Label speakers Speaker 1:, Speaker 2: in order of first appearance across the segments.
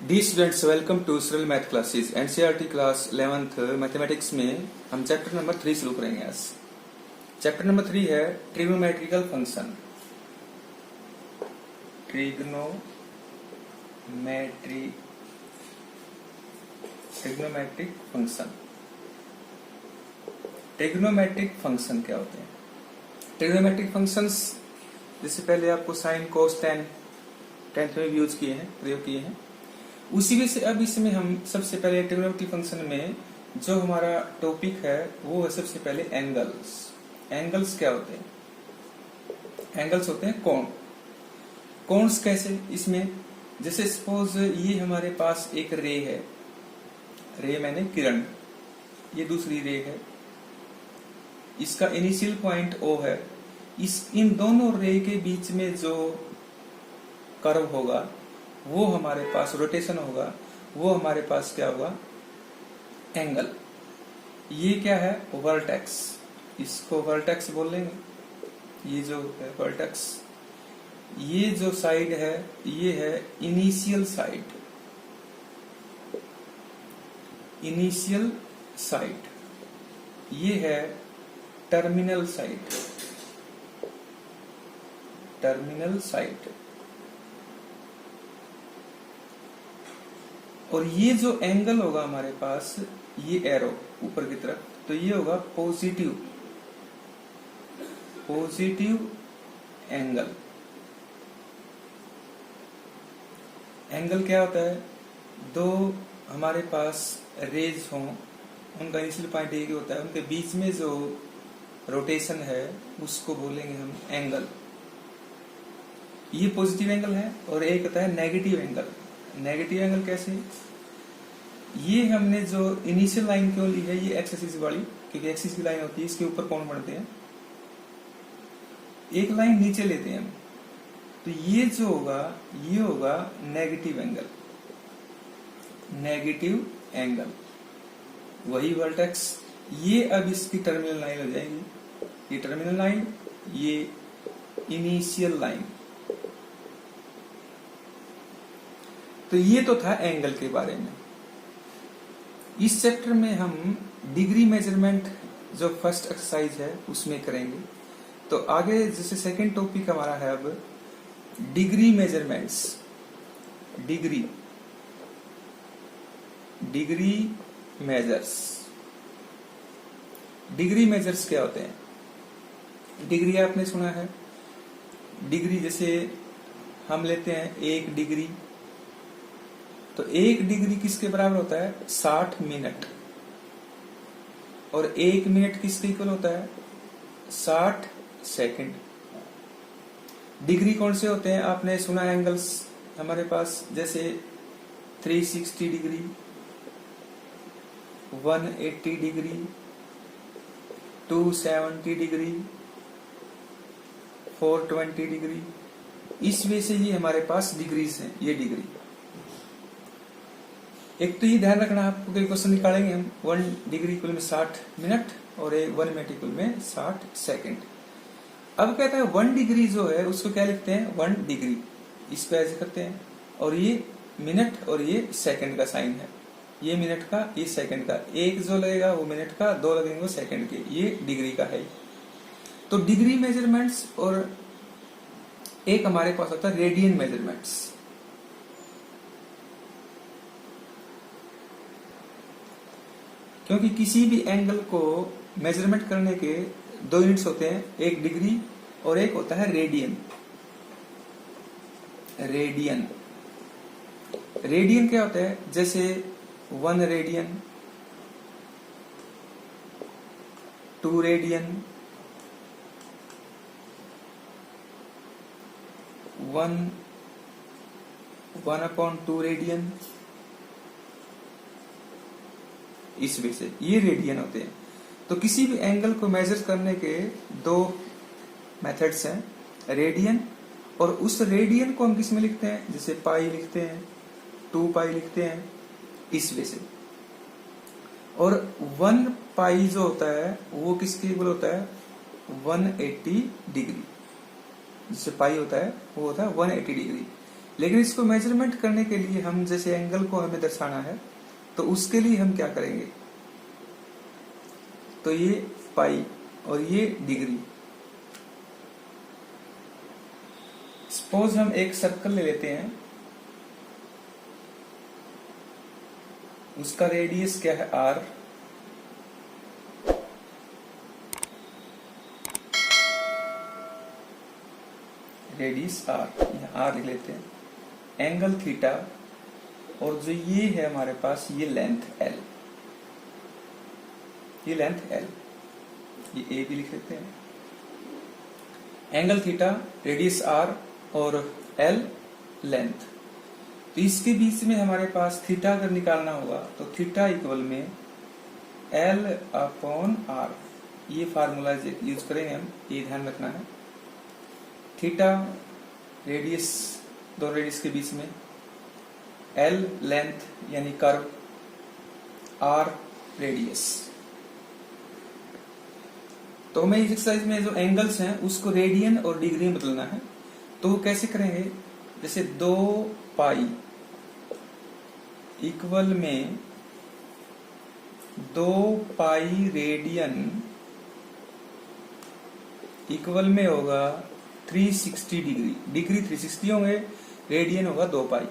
Speaker 1: D students, welcome to सरल math classes. NCERT class 11th mathematics में हम chapter number 3 शुरू करेंगे आज। चैप्टर नंबर 3 है trigonometrical function. Trigonometric function. Trigonometric function क्या होते हैं? ट्रिग्नोमेट्रिक फंक्शंस जैसे पहले आपको साइन कोस टेन 10th में भी यूज किए हैं, प्रयोग किए हैं। उसी में से अब इसमें हम सबसे पहले ट्रिग्नोमेट्रिक फंक्शन में जो हमारा टॉपिक है वो है सबसे पहले एंगल्स। एंगल्स क्या होते हैं? एंगल्स होते हैं कोण। कोण्स कैसे? इसमें जैसे सपोज ये हमारे पास एक रे है, रे मैंने किरण, ये दूसरी रे है, इसका इनिशियल पॉइंट O है। इन दोनों रे के बीच में जो कर्व होगा वो हमारे पास रोटेशन होगा, वो हमारे पास क्या होगा? एंगल। ये क्या है? वर्टेक्स। इसको वर्टेक्स बोल लेंगे। ये जो है वर्टेक्स, ये जो साइड है ये है इनिशियल साइड। इनिशियल साइड ये है टर्मिनल साइड। Terminal side. और ये जो एंगल होगा हमारे पास, ये एरो ऊपर की तरफ, तो ये होगा पॉजिटिव एंगल। एंगल क्या होता है? दो हमारे पास रेज हों, उनका इनिशियल पॉइंट एक ही होता है, उनके बीच में जो रोटेशन है उसको बोलेंगे हम एंगल। ये पॉजिटिव एंगल है। और एक होता है नेगेटिव एंगल। नेगेटिव एंगल कैसे? ये हमने जो इनिशियल लाइन क्यों ली है, ये एक्स एक्सिस वाली, क्योंकि एक्सिस की लाइन होती है, इसके ऊपर कोण बढ़ते हैं। एक लाइन नीचे लेते हैं हम, तो ये जो होगा ये होगा नेगेटिव एंगल। नेगेटिव एंगल वही वर्टेक्स। ये अब इसकी टर्मिनल लाइन हो जाएगी। ये टर्मिनल लाइन, ये इनिशियल लाइन। तो ये तो था एंगल के बारे में। इस चैप्टर में हम डिग्री मेजरमेंट जो फर्स्ट एक्सरसाइज है उसमें करेंगे। तो आगे जैसे सेकंड टॉपिक हमारा है अब degree measurements. Degree measures. Degree measures क्या होते हैं? डिग्री आपने सुना है। डिग्री जैसे हम लेते हैं 1 डिग्री, तो 1 डिग्री किसके बराबर होता है? 60 मिनट। और 1 मिनट किसके इक्वल होता है? 60 सेकंड। डिग्री कौन से होते हैं? आपने सुना है एंगल्स हमारे पास, जैसे 360 डिग्री, 180 डिग्री, 270 डिग्री, 420 डिग्री। इस वे से ये हमारे पास डिग्रीज हैं। ये डिग्री, एक तो ये ध्यान रखना आपको, कई क्वेश्चन निकालेंगे हम। 1 डिग्री इक्वल में 60 मिनट और 1 मिनट इक्वल में 60 सेकंड। अब कहता है 1 डिग्री जो है उसको क्या लिखते हैं? 1 डिग्री। इस पे ऐसे करते हैं, और ये मिनट और ये सेकंड का साइन है। ये मिनट का, ये सेकंड का। एक जो लगेगा वो मिनट का, 2 लगेंगे वो सेकंड के। ये डिग्री का है। तो डिग्री मेजरमेंट्स। और एक हमारे पास होता है रेडियन मेजरमेंट्स। क्योंकि किसी भी एंगल को मेजरमेंट करने के 2 यूनिट्स होते हैं, एक डिग्री और एक होता है रेडियन। रेडियन क्या होता है? जैसे 1 रेडियन, 2 रेडियन, 1/2 रेडियन। इस वे से ये रेडियन होते हैं। तो किसी भी एंगल को मेजर करने के 2 मेथड्स हैं, रेडियन, और उस रेडियन को हम किस में लिखते हैं? जैसे पाई लिखते हैं, 2 पाई लिखते हैं, इस वे से। और 1 पाई जो होता है वो किसके इक्वल होता है? 180 डिग्री। जिससे पाई होता है वो होता है 180 डिग्री। लेकिन इसको मेजरमेंट करने के लिए हम जैसे एंगल को हमें दर्शाना है तो उसके लिए हम क्या करेंगे, तो ये पाई और ये डिग्री। सपोज हम एक सर्कल ले लेते हैं, उसका रेडियस क्या है r, रेडियस r, यहाँ r लिख लेते हैं, एंगल थीटा, और जो ये है हमारे पास ये लेंथ l, ये लेंथ l, ये a भी लिख लेते हैं, एंगल थीटा, रेडियस r और l लेंथ। तो इसके बीच में हमारे पास थीटा अगर निकालना होगा तो थीटा इक्वल में l अपॉन r, ये फार्मूला यूज करेंगे हम, ये ध्यान रखना है। थीटा रेडियस, दो रेडियस के बीच में, l लेंथ यानी कर्व, r रेडियस। तो हमें इस एक्सरसाइज में जो एंगल्स हैं उसको रेडियन और डिग्री में बदलना है। तो वो कैसे करेंगे, जैसे 2 पाई इक्वल में 2 पाई रेडियन इक्वल में होगा 360 डिग्री, डिग्री 360 होंगे, रेडियन होगा 2 पाई,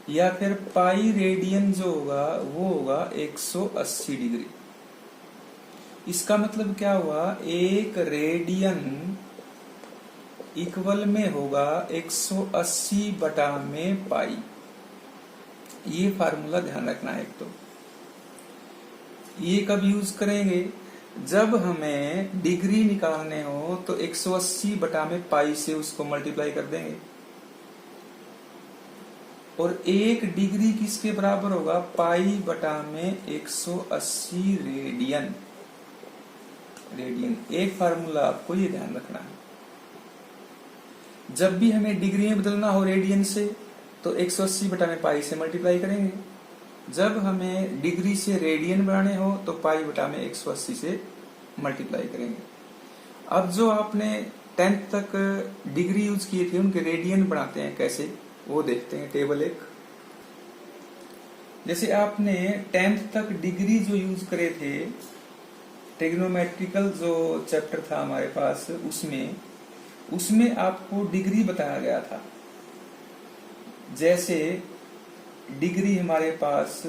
Speaker 1: या फिर पाई रेडियन जो होगा वो होगा 180 डिग्री। इसका मतलब क्या हुआ, एक रेडियन इक्वल में होगा 180 बटा में पाई। ये फार्मूला ध्यान रखना है। एक तो ये कब यूज करेंगे, जब हमें डिग्री निकालने हो तो 180 बटा में पाई से उसको मल्टीप्लाई कर देंगे, और एक डिग्री किसके बराबर होगा, पाई बटा में 180 रेडियन। रेडियन एक फार्मूला आपको ये ध्यान रखना है। जब भी हमें डिग्री में बदलना हो रेडियन से तो 180 बटा में पाई से मल्टीप्लाई करेंगे, जब हमें डिग्री से रेडियन बनाने हो तो पाई बटा में 180 से मल्टीप्लाई करेंगे। अब जो आपने 10th तक डिग्री यूज किए थे उनके रेडियन बनाते हैं कैसे, वो देखते हैं। टेबल 1, जैसे आपने 10th तक डिग्री जो यूज करे थे, ट्रिग्नोमेट्रिकल जो चैप्टर था हमारे पास, उसमें आपको डिग्री बताया गया था। जैसे डिग्री हमारे पास,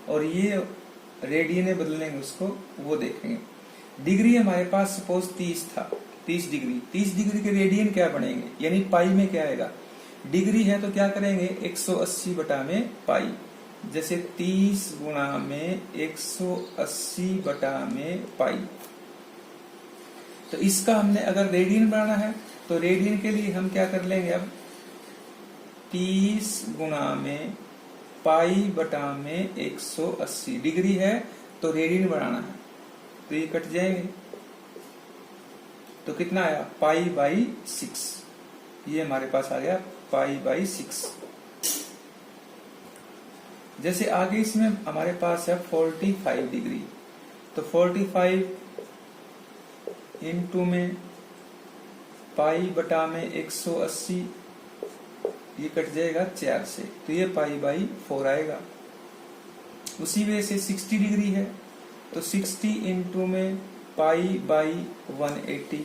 Speaker 1: और ये रेडियन में बदलेंगे उसको, वो देखेंगे। डिग्री हमारे पास सपोज 30 था, 30 डिग्री, 30 डिग्री के रेडियन क्या बनेंगे, यानी पाई में क्या आएगा, डिग्री है तो क्या करेंगे 180 बटा में पाई, जैसे 30 गुणा में 180 बटा में पाई। तो इसका हमने अगर रेडियन बनाना है तो रेडियन के लिए हम क्या कर लेंगे, अब 30 गुणा में पाई बटा में 180, डिग्री है तो रेडियन बनाना है, तो ये कट जाएंगे, तो कितना आया, पाई बाई 6। ये हमारे पास आ गया पाई बाई 6। जैसे आगे इसमें हमारे पास है 45 डिग्री, तो 45 इंटू में पाई बटा में 180, ये कट जाएगा 4 से, तो ये पाई बाई 4 आएगा। उसी वजह से 60 डिग्री है तो 60 इंटू में पाई बाई 180,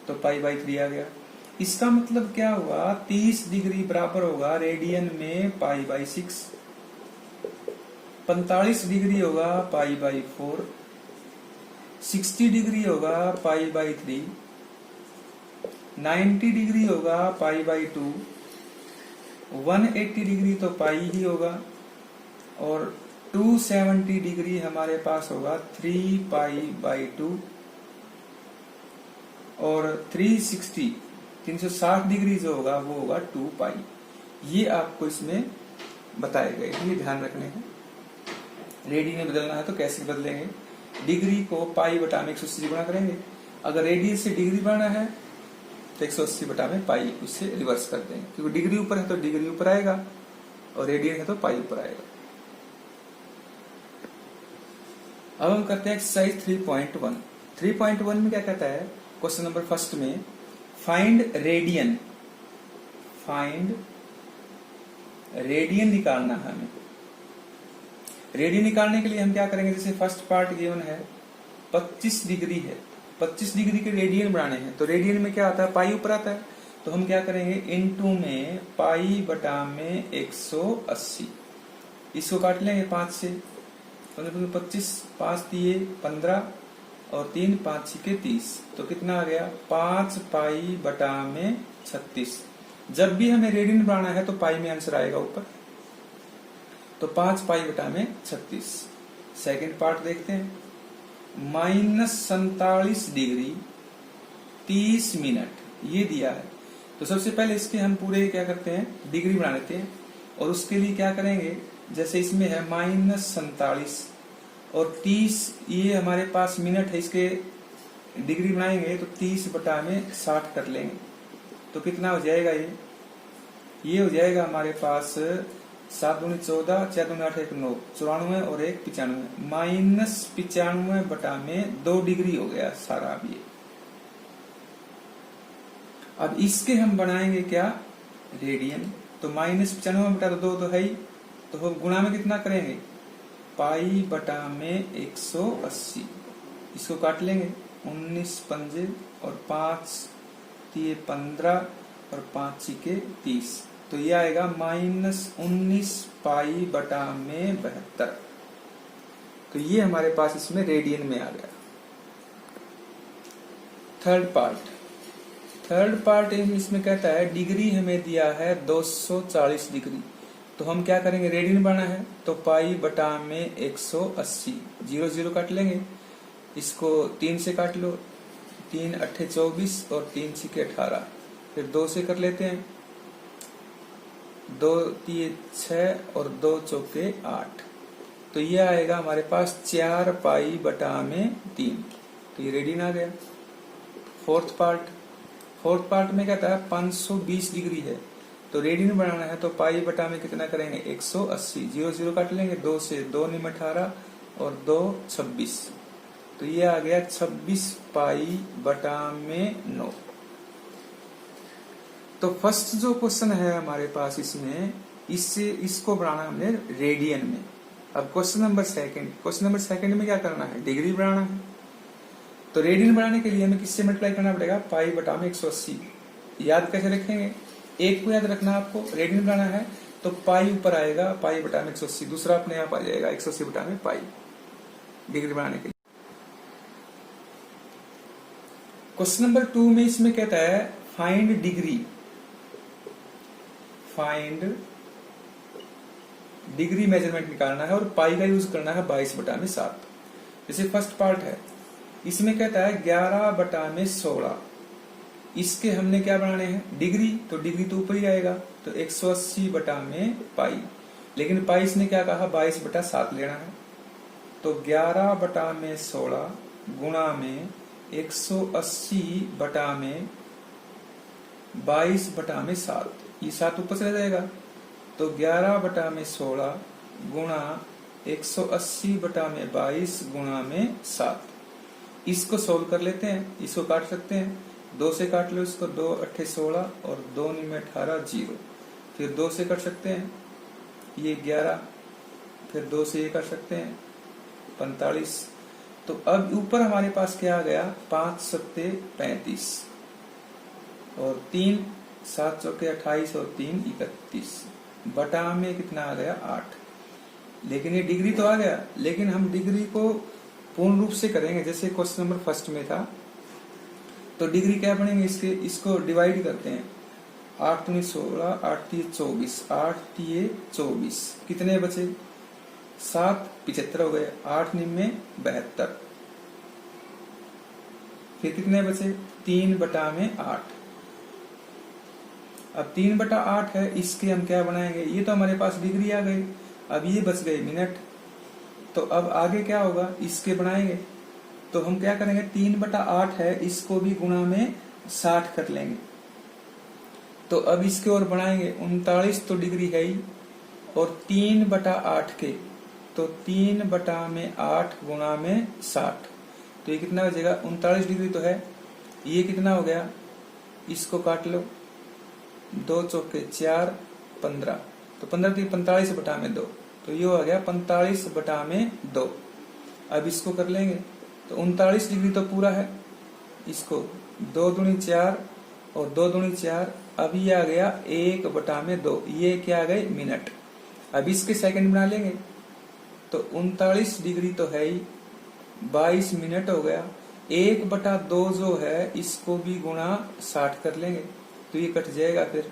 Speaker 1: तो पाई बाई 3 आ गया। इसका मतलब क्या हुआ, 30 डिग्री बराबर होगा रेडियन में पाई बाई 6, 45 डिग्री होगा पाई बाई 4, 60 डिग्री होगा पाई बाई 3, 90 डिग्री होगा पाई बाई 2, 180 डिग्री तो पाई ही होगा, और 270 डिग्री हमारे पास होगा 3 पाई बाई 2, और 360 डिग्री जो होगा वो होगा 2 पाई। ये आपको इसमें बताए गए, ये ध्यान रखने हैं। रेडियन में बदलना है तो कैसे बदलेंगे, डिग्री को पाई बटा में 180 से गुणा करेंगे, अगर रेडियन से डिग्री बढ़ना है तो 180 बटा में पाई, उससे रिवर्स कर देंगे, क्योंकि डिग्री ऊपर है तो डिग्री ऊपर आएगा और रेडियन है तो पाई ऊपर आएगा। अब हम करते हैं एक्सरसाइज 3.1 में क्या कहता है, क्वेश्चन नंबर फर्स्ट में फाइंड रेडियन, फाइंड रेडियन निकालना है हमें। रेडियन निकालने के लिए हम क्या करेंगे, जैसे फर्स्ट पार्ट गिवन है 25 डिग्री है, 25 डिग्री के रेडियन बनाने हैं। तो रेडियन में क्या आता है, पाई ऊपर आता है, तो हम क्या करेंगे इनटू में पाई बटा में 180, इसको काट लेंगे 5 से, 25, 5 दिए 15 और 3 5 छिके 30, तो कितना आ गया 5 पाई बटा में 36। जब भी हमें रेडियन बनाना है तो पाई में आंसर आएगा ऊपर, तो 5 पाई बटा में 36। सेकंड पार्ट देखते हैं, -47 डिग्री 30 मिनट ये दिया है। तो सबसे पहले इसके हम पूरे क्या करते हैं, डिग्री बना लेते हैं। और उसके लिए क्या करेंगे, जैसे इसमें है -47 और 30, ये हमारे पास मिनट है, इसके डिग्री बनाएंगे तो 30 बटा में 60 कर लेंगे। तो कितना हो जाएगा, ये हो जाएगा हमारे पास 7 दूनी 14, 4 दूनी 8, 1 9, 94 और 1 95, -95 बटा में 2 डिग्री हो गया सारा। अब ये अब इसके हम बनाएंगे क्या, रेडियन। तो -95 बटा 2 तो है ही, तो हम गुणा में कितना करेंगे, पाई बटा में 180, इसको काट लेंगे 19 पंजे और 5 दिए 15 और 5 छिके 30, तो ये आएगा -19 पाई बटा में 72। तो ये हमारे पास इसमें रेडियन में आ गया। थर्ड पार्ट इसमें कहता है डिग्री हमें दिया है 240 डिग्री, तो हम क्या करेंगे, रेडियन बनाना है तो पाई बटा में 180, 0 0 काट लेंगे, इसको 3 से काट लो, 3 8 24 और 3 छिके 18, फिर 2 से कर लेते हैं, 2 3 6 और 2 चौके 8, तो ये आएगा हमारे पास 4 पाई बटा में 3, तो ये रेडियन आ गया। फोर्थ पार्ट में कहता है 520 डिग्री है, तो रेडियन बनाना है तो पाई बटा में कितना करेंगे 180, 0 0 काट लेंगे, 2 से 2 निम 18 और 2 26, तो ये आ गया 26 पाई बटा में 9। तो फर्स्ट जो क्वेश्चन है हमारे पास इसमें, इसको बनाना हमने रेडियन में। अब क्वेश्चन नंबर सेकंड में क्या करना है, डिग्री बनाना है। तो रेडियन बनाने के लिए हमें किससे मल्टीप्लाई करना पड़ेगा, पाई बटा में 180। याद कैसे रखेंगे, एक को याद रखना, आपको रेडियन बनाना है तो पाई ऊपर आएगा, पाई बटा में 180, दूसरा अपने आप आ जाएगा 180 बटा में पाई, डिग्री बनाने के लिए। क्वेश्चन नंबर 2 में इसमें कहता है फाइंड डिग्री मेजरमेंट निकालना है और पाई का यूज करना है 22 बटा में 7। जैसे फर्स्ट पार्ट है, इसमें कहता है 11 बटा में 16, इसके हमने क्या बनाने हैं, डिग्री, तो डिग्री तो ऊपर ही आएगा, तो 180 बटा में पाई, लेकिन पाई इसने क्या कहा 22 बटा 7 लेना है, तो 11 बटा में 16 गुणा में 180 बटा में 22 बटा में 7, ये 7 ऊपर चला जाएगा, तो 11 बटा में 16 गुणा 180 बटा में 22 गुणा में 7। इसको सोल्व कर लेते हैं, इसको काट सकते हैं, 2 से काट लो इसको, 2 8 16 और 2 9 18 0, फिर 2 से कर सकते हैं ये 11, फिर 2 से ये कर सकते हैं 45। तो अब ऊपर हमारे पास क्या आ गया, 5 7 35 और 3 7 चौके 28 और 3 31, बटा में कितना आ गया 8। लेकिन ये डिग्री तो आ गया, लेकिन हम डिग्री को पूर्ण रूप से करेंगे, जैसे क्वेश्चन नंबर फर्स्ट में था। तो डिग्री क्या बनेंगे, इसको डिवाइड करते हैं, 8 दूनी 16, 8 3 24, 8 3 24, कितने बचे 7 75 हो गए, 8 निम 72, फिर कितने बचे 3 बटा में 8। अब 3 बटा 8 है, इसके हम क्या बनाएंगे, ये तो हमारे पास डिग्री आ गई, अब ये बच गए मिनट। तो अब आगे क्या होगा, इसके बनाएंगे, तो हम क्या करेंगे 3 बटा 8 है, इसको भी गुणा में 60 कर लेंगे, तो अब इसके और बढ़ाएंगे 39 तो डिग्री है ही, और 3 बटा 8 के, तो 3 बटा में 8 गुणा में 60, तो ये कितना हो जाएगा 39 डिग्री तो है, ये कितना हो गया इसको काट लो, 2 चौके 4, 15, तो 15 3 45 बटा में 2, तो ये आ गया 45 बटा में 2। अब इसको कर लेंगे तो 39 डिग्री तो पूरा है, इसको 2 दूनी 4 और 2 दूनी 4, अब ये आ गया 1 बटा में 2, ये क्या आ गए मिनट। अब इसके सेकंड बना लेंगे तो 39 डिग्री तो है ही, 22 मिनट हो गया। 1 बटा 2 जो है इसको भी गुणा 60 कर लेंगे तो ये कट जाएगा फिर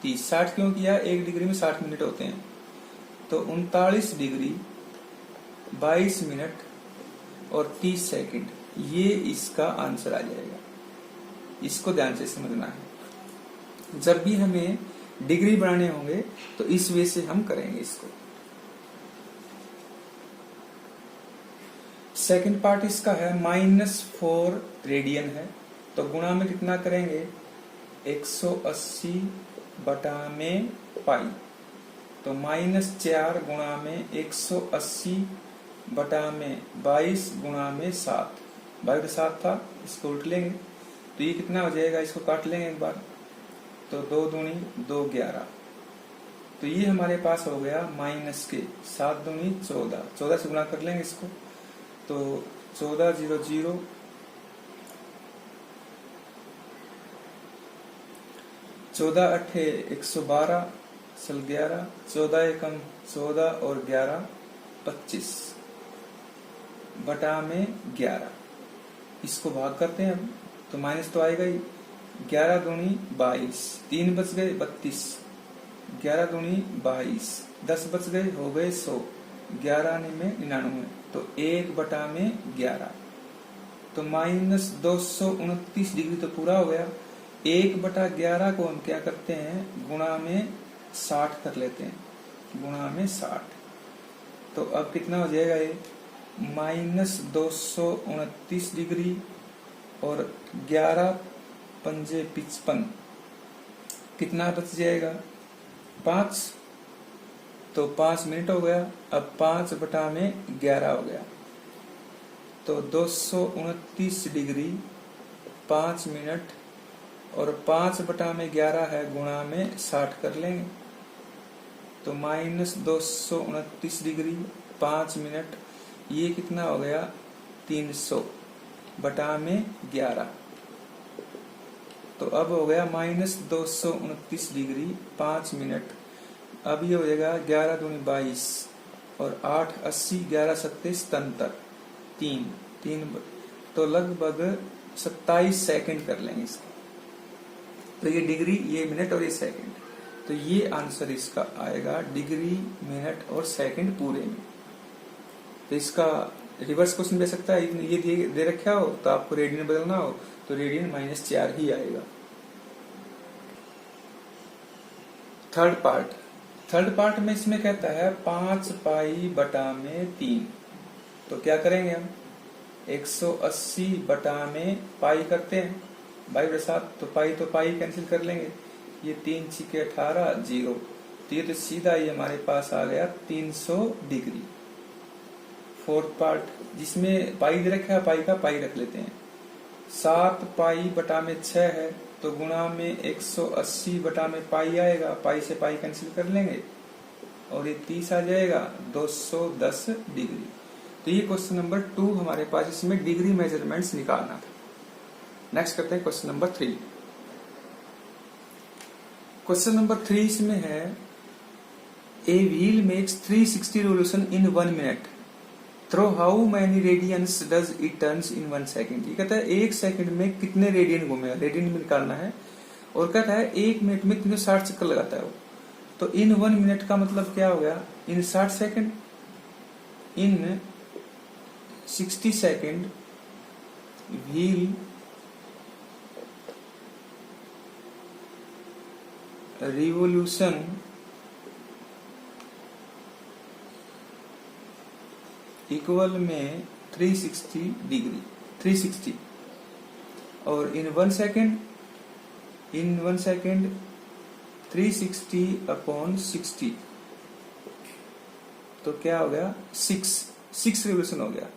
Speaker 1: 30। 60 क्यों किया, 1 डिग्री में 60 मिनट होते हैं, तो 39 डिग्री 22 मिनट और 30 सेकंड, ये इसका आंसर आ जाएगा। इसको ध्यान से समझना है, जब भी हमें डिग्री बनाने होंगे तो इस वे से हम करेंगे इसको। सेकंड पार्ट इसका है -4 रेडियन है, तो गुणा में कितना करेंगे 180 बटा में पाई, तो -4 गुणा में 180 बटा में 22 गुणा में 7, 22 7 था, इसको उल्ट लेंगे तो ये कितना हो जाएगा, इसको काट लेंगे एक बार, तो 2 दूनी 2 11, तो ये हमारे पास हो गया माइनस के 7 दूनी 14, 14 से गुणा कर लेंगे इसको, तो 14 0 0, 14 8 112 सल 11, 14 एकम 14 और 11 25 बटा में 11, इसको भाग करते हैं अब, तो माइनस तो आएगा ही, 11 दूनी 22, 3 बच गए 32, 11 दूनी 22, 10 बच गए हो गए 100, 11 में 99, तो 1 बटा में 11, तो -229 डिग्री तो पूरा हो गया। 1 बटा 11 को हम क्या करते हैं गुणा में 60 कर लेते हैं, गुणा में 60, तो अब कितना हो जाएगा ये -229 डिग्री और 11 पंजे 55, कितना बच जाएगा 5, तो 5 मिनट हो गया। अब 5 बटा में 11 हो गया, तो 229 डिग्री 5 मिनट और 5 बटा में 11 है, गुणा में 60 कर लेंगे, तो -229 डिग्री 5 मिनट, ये कितना हो गया 300 बटा में 11, तो अब हो गया -229 डिग्री 5 मिनट, अब ये हो जाएगा 11 दूनी 22 और 8 80, 11 सत्ते 77, 3 तो लगभग 27 सेकंड कर लेंगे इसका, तो ये डिग्री, ये मिनट और ये सेकंड, तो ये आंसर इसका आएगा डिग्री मिनट और सेकंड पूरे में। तो इसका रिवर्स क्वेश्चन दे सकता है, ये दे रखा हो तो आपको रेडियन बदलना हो तो रेडियन -4 ही आएगा। थर्ड पार्ट में इसमें कहता है 5 पाई बटा में 3, तो क्या करेंगे हम 180 बटा में पाई करते हैं, 22 तो पाई कैंसिल कर लेंगे, ये 3 छिके 18 0, तो ये तो सीधा ये हमारे पास आ गया 300 डिग्री। फोर्थ पार्ट जिसमें पाई दे रखा है, पाई का पाई रख लेते हैं, 7 पाई बटा में 6 है, तो गुणा में 180 बटा में पाई आएगा, पाई से पाई कैंसिल कर लेंगे और ये 30 आ जाएगा 210 डिग्री। तो ये क्वेश्चन नंबर 2 हमारे पास, इसमें डिग्री मेजरमेंट्स निकालना था। नेक्स्ट करते हैं क्वेश्चन नंबर 3। क्वेश्चन नंबर 3 इसमें है a wheel makes 360 revolution in 1 minute, through how many radians does it turns in 1 second. ये कहता है 1 सेकंड में कितने रेडियन घूमेगा, रेडियन में निकालना है, और कहता है 1 मिनट में 360 चक्कर लगाता है वो, तो इन 1 मिनट का मतलब क्या हो गया, इन 60 सेकंड, इन 60 सेकंड व्हील रिवोल्यूशन इक्वल में 360 डिग्री, 360, और इन 1 सेकेंड 360 अपॉन 60, तो क्या हो गया 6 रिवोल्यूशन हो गया।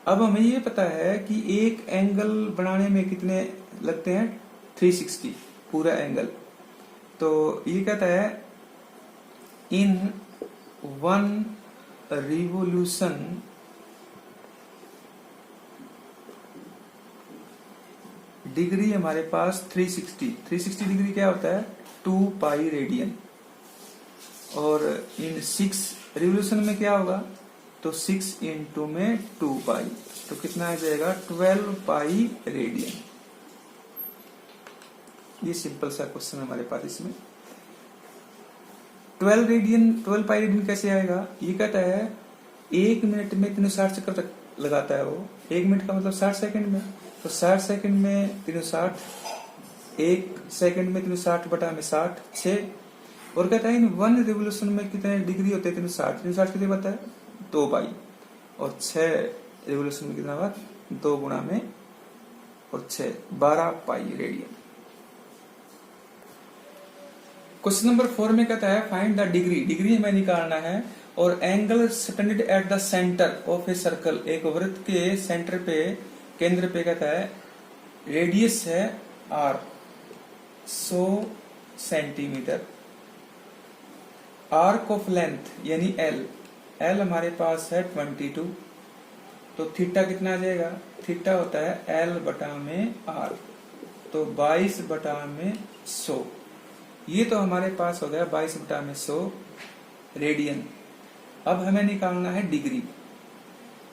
Speaker 1: अब हमें ये पता है कि एक एंगल बनाने में कितने लगते हैं 360 पूरा एंगल। तो ये कहता है इन 1 रिवोल्यूशन डिग्री हमारे पास 360 डिग्री क्या होता है 2 पाई रेडियन, और इन 6 रिवोल्यूशन में क्या होगा तो 6 इंटू में 2 पाई, तो कितना आ जाएगा 12 पाई रेडियन। ये सिंपल सा क्वेश्चन हमारे पास इसमें 12 पाई रेडियन कैसे आएगा। ये कहता है 1 मिनट में 360 चक्कर तक लगाता है वो, 1 मिनट का मतलब 60 सेकंड में, तो 60 सेकंड में 360, 1 सेकंड में 360 बटा में 60 6, और कहता है इन 1 रिवोल्यूशन में कितने डिग्री होते हैं 360 कितने बता है 2 पाई, और 6 रिवोल्यूशन में कितना बात 2 गुणा में और 6 12 पाई रेडियन। क्वेश्चन नंबर 4 में कहता है फाइंड द डिग्री हमें निकालना है, और angle standard at the centre of a circle, एक वृत्त के सेंटर पे केंद्र पे कहता है रेडियस है r 100 centimetre, arc of length यानी l हमारे पास है 22, तो थीटा कितना आ जाएगा, थीटा होता है l बटा में r, तो 22 बटा में 100, ये तो हमारे पास हो गया 22 बटा में 100 रेडियन। अब हमें निकालना है डिग्री,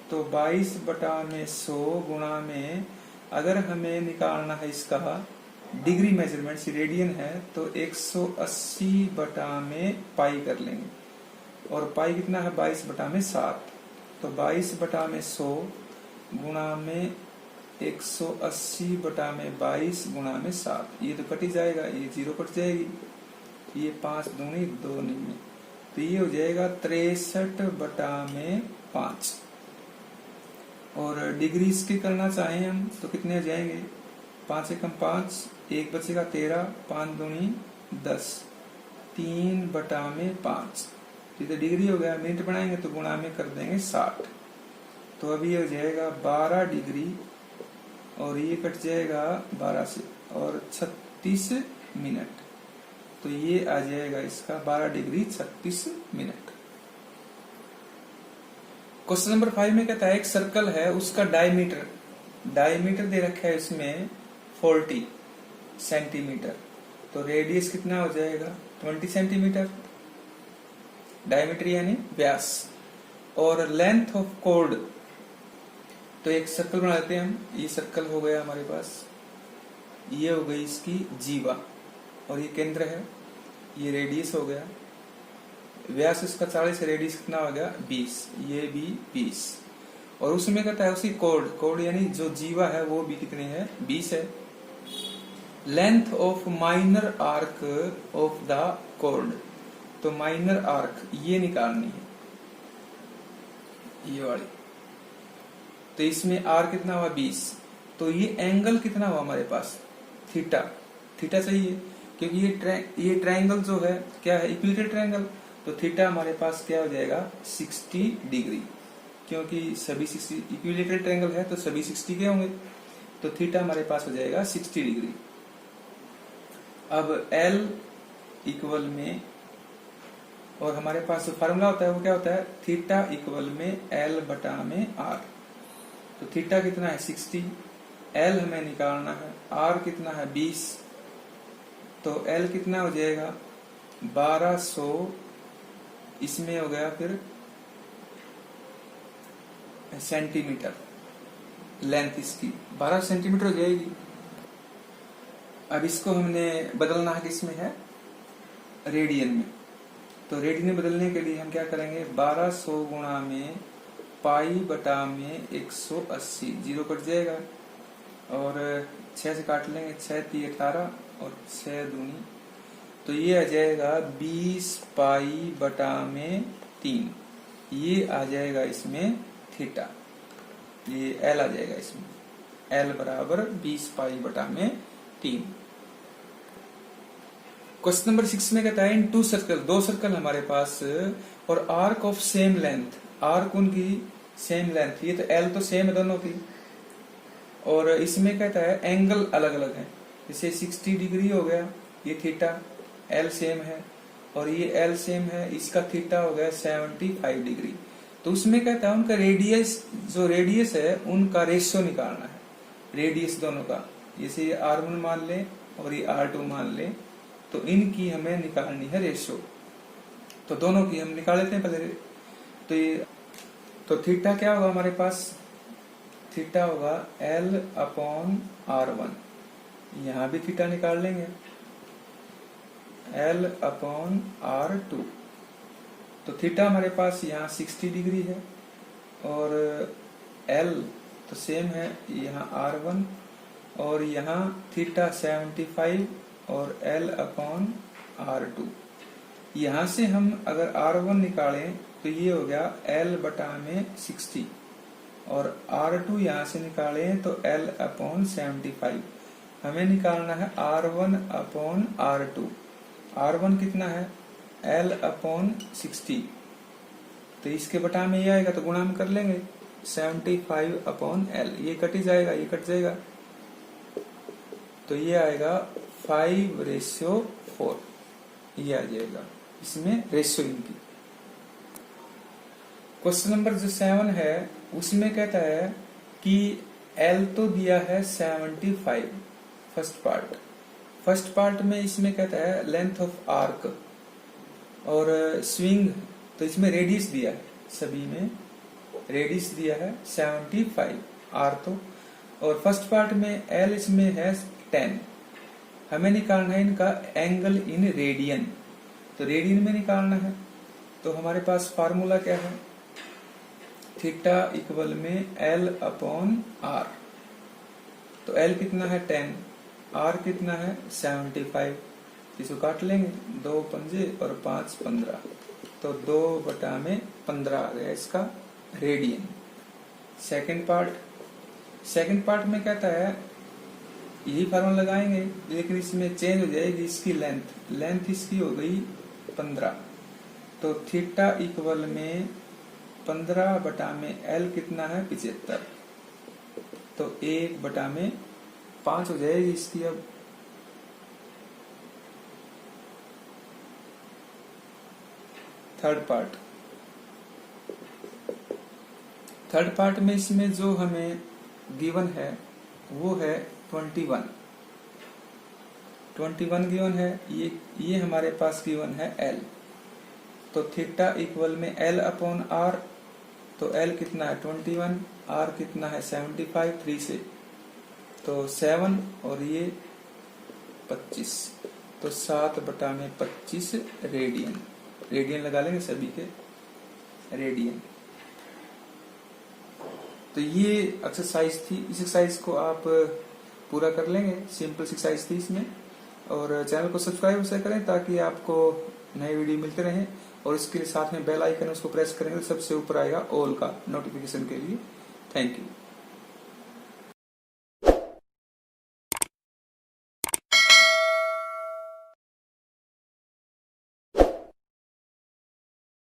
Speaker 1: तो 22 बटा में 100 गुणा में अगर हमें निकालना है इसका डिग्री मेजरमेंट, रेडियन है तो 180 बटा में पाई कर लेंगे, और पाई कितना है 22 बटा में 7, तो 22 बटा में 100 गुणा में 180 बटा में 22 गुणा में 7, ये तो कट ही जाएगा, ये 0 कट जाएगी, ये 5 दूनी 2 नहीं, तो ये हो जाएगा 63 बटा में 5, और डिग्री इसकी करना चाहें हम तो कितने हो जाएंगे 5 एकम 5, 1 बचेगा 13, 5 दूनी 10, 3 बटा में 5, ये तो डिग्री हो गया, मिनट बनाएंगे तो गुणा में कर देंगे 60, तो अभी हो जाएगा 12 डिग्री, और ये कट जाएगा 12 से और 36 मिनट, तो ये आ जाएगा इसका 12 डिग्री 36 मिनट। क्वेश्चन नंबर 5 में कहता है एक सर्कल है, उसका डायमीटर दे रखा है इसमें 40 सेंटीमीटर, तो रेडियस कितना हो जाएगा 20 सेंटीमीटर, डायमीटर यानी व्यास, और लेंथ ऑफ कॉर्ड, तो एक सर्कल बना लेते हैं हम, ये सर्कल हो गया हमारे पास, ये हो गई इसकी जीवा, और ये केंद्र है, ये रेडियस हो गया, व्यास इसका 40 है, रेडियस कितना हो गया 20, ये भी 20, और उसमें कहता है उसी कॉर्ड यानी जो जीवा है वो भी कितनी है 20 है। Length of minor arc of the chord, तो माइनर आर्क ये निकालनी है, ये वाली, तो इसमें आर कितना हुआ 20, तो ये एंगल कितना हुआ हमारे पास थीटा चाहिए, क्योंकि ये ट्रायंगल जो है क्या है इक्विलेटरल ट्रायंगल, तो थीटा हमारे पास क्या हो जाएगा 60 डिग्री, क्योंकि सभी 60 इक्विलेटरल ट्रायंगल है तो सभी 60 के होंगे, तो थीटा हमारे पास हो जाएगा 60 डिग्री। अब L इक्वल में, और हमारे पास जो फार्मूला होता है वो क्या होता है थीटा इक्वल में L बटा में R, तो थीटा कितना है 60, L हमें निकालना है, R कितना है 20, तो L कितना हो जाएगा 1200, इसमें हो गया फिर सेंटीमीटर, लेंथ इसकी 12 सेंटीमीटर हो जाएगी। अब इसको हमने बदलना है किसमें है रेडियन में, तो रेडियन में बदलने के लिए हम क्या करेंगे 1200 गुणा में पाई बटा में 180, 0 कट जाएगा और 6 से काट लेंगे, 6 3 18 और 6 दूनी, तो ये आ जाएगा 20 पाई बटा में 3, ये आ जाएगा इसमें थीटा, ये L आ जाएगा इसमें, L बराबर 20 पाई बटा में 3। क्वेश्चन नंबर 6 में कहता है इन टू सर्कल, दो सर्कल हमारे पास और arc of same length, arc उनकी सेम लेंथ, ये तो L तो सेम है दोनों की, और इसमें कहता है एंगल अलग अलग है, जैसे 60 डिग्री हो गया, ये थीटा एल सेम है, और ये एल सेम है, इसका थीटा हो गया 75 डिग्री। तो उसमें कहता है उनका रेडियस, जो रेडियस है उनका रेशियो निकालना है, रेडियस दोनों का। जैसे ये R1 मान ले और ये R2 मान ले, तो इनकी हमें निकालनी है रेशियो। तो दोनों की हम निकाल लेते हैं पहले। तो ये तो थीटा क्या होगा हमारे पास, थीटा होगा L/R1, यहां भी थीटा निकाल लेंगे, L/R2। तो थीटा हमारे पास यहाँ 60 डिग्री है, और L तो सेम है यहाँ R1, और यहाँ थीटा 75 और L/R2। यहाँ से हम अगर R1 निकालें तो ये हो गया L/60, और R2 यहाँ से निकालें तो L/75। हमें निकालना है R1/R2। R1 कितना है, L/60, तो इसके बटा में ये आएगा तो गुणा हम कर लेंगे, 75/L, ये कट ही जाएगा, ये कट जाएगा, तो ये आएगा 5:4, ये आ जाएगा इसमें रेशियो इनकी। क्वेश्चन नंबर जो 7 है उसमें कहता है कि L तो दिया है 75, फर्स्ट पार्ट में इसमें कहता है लेंथ ऑफ आर्क, और स्विंग तो इसमें रेडियस दिया है, सभी में रेडियस दिया है 75 R तो, और फर्स्ट पार्ट में L इसमें है 10। हमें निकालना है इनका एंगल इन रेडियन, तो रेडियन में निकालना है। तो हमारे पास फार्मूला क्या है, थीटा इक्वल में L/R। तो L कितना है 10, R कितना है 75, इसको काट लेंगे, 2 पंजे और 5 15, तो 2/15 आ गया इसका रेडियन। सेकंड पार्ट में कहता है यही फार्मूला लगाएंगे, लेकिन इसमें चेंज हो जाएगी इसकी लेंथ इसकी हो गई 15। तो थीटा इक्वल में 15/L कितना है 75, तो 1/5 हो जाएगी इसकी। अब थर्ड पार्ट में इसमें जो हमें गिवन है वो है 21 गिवन है, ये हमारे पास गिवन है L। तो थीटा इक्वल में L/R, तो L कितना है 21, R कितना है 75, 3 से तो 7, और ये 25, तो 7/25 रेडियन लगा लेंगे सभी के रेडियन। तो ये एक्सरसाइज थी, इस एक्सरसाइज को आप पूरा कर लेंगे, सिंपल एक्सरसाइज थी इसमें। और चैनल को सब्सक्राइब उसे करें ताकि आपको नए वीडियो मिलते रहें, और इसके साथ में बेल आइकन उसको प्रेस करेंगे तो सबसे ऊपर आएगा ऑल का नोटिफिकेशन के लिए। Thank you.